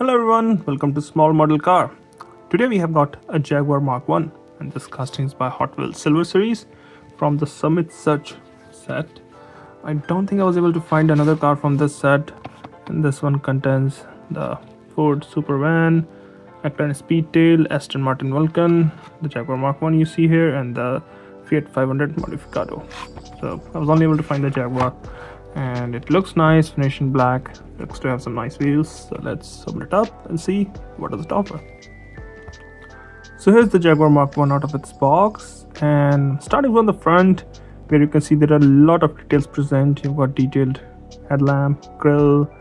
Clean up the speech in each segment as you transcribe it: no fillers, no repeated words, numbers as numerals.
Hello everyone, welcome to Small Model Car. Today we have got a Jaguar Mk1 and this casting is by Hotwheels Silver Series from the Summit Search set. I don't think I was able to find another car from this set, and this one contains the Ford Supervan, McLaren Speedtail, Aston Martin Vulcan, the Jaguar Mk1 you see here, and the Fiat 500 Modificado. So I was only able to find the Jaguar, and it looks nice, finished in black, looks to have some nice wheels. So let's open it up and see what does it offer. So here's the Jaguar Mk1 out of its box, and starting from the front, where you can see there are a lot of details present. You've got detailed headlamp, grille,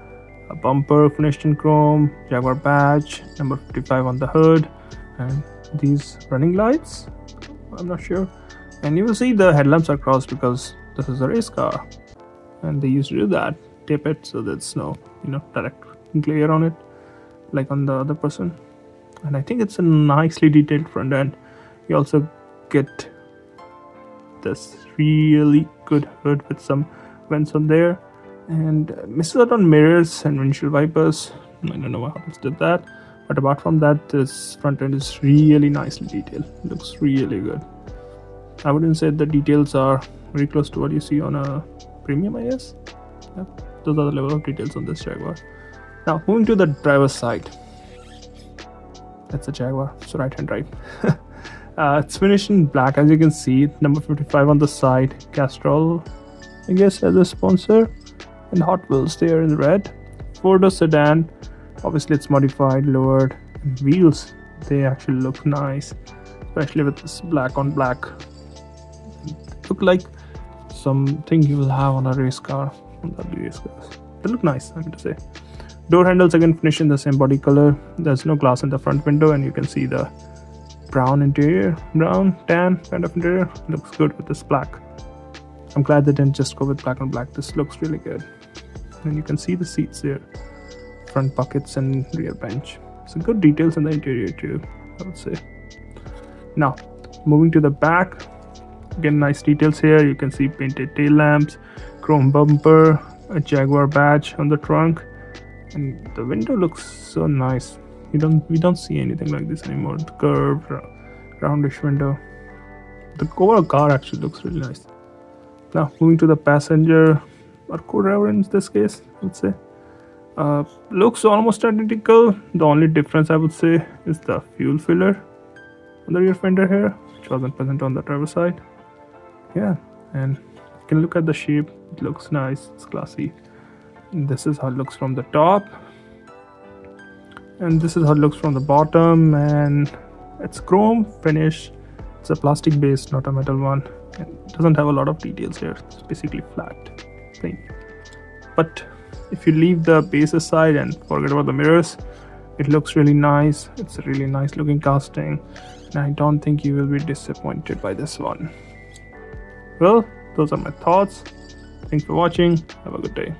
a bumper finished in chrome, Jaguar badge, number 55 on the hood, and these running lights, I'm not sure. And you will see the headlamps are crossed because this is a race car, and they used to do that, tape it so there's no direct glare on it like on the other person. And I think it's a nicely detailed front end. You also get this really good hood with some vents on there, and misses out on mirrors and windshield wipers. I don't know how Hotwheels did that, but apart from that, this front end is really nicely detailed. It looks really good. I wouldn't say the details are very close to what you see on a premium, I guess. Yep, those are the level of details on this Jaguar. Now moving to the driver's side. That's a Jaguar, so right hand drive. It's finished in black, as you can see, number 55 on the side, Castrol I guess as a sponsor, and Hot Wheels there in red. Ford sedan, obviously it's modified, lowered, and wheels, they actually look nice, especially with this black on black. Look like something you will have on a race car, on the race cars. They look nice, I'm going to say. Door handles again finished in the same body color. There's no glass in the front window, and you can see the brown interior, brown tan kind of interior. Looks good with this black. I'm glad they didn't just go with black on black. This looks really good. And you can see the seats here, front buckets and rear bench. So good details in the interior too, I would say. Now moving to the back, again nice details here. You can see painted tail lamps, chrome bumper, a Jaguar badge on the trunk, and the window looks so nice. We don't see anything like this anymore. The curved, roundish window. The overall car actually looks really nice. Now moving to the passenger or co-driver in this case, I would say. Looks almost identical. The only difference I would say is the fuel filler on the rear fender here, which wasn't present on the driver's side. Yeah, and you can look at the shape. It looks nice. It's classy. And this is how it looks from the top, and this is how it looks from the bottom. And it's chrome finish. It's a plastic base, not a metal one. It doesn't have a lot of details here. It's basically flat, plain. But if you leave the base aside and forget about the mirrors, it looks really nice. It's a really nice looking casting, and I don't think you will be disappointed by this one. Well, those are my thoughts. Thanks for watching. Have a good day.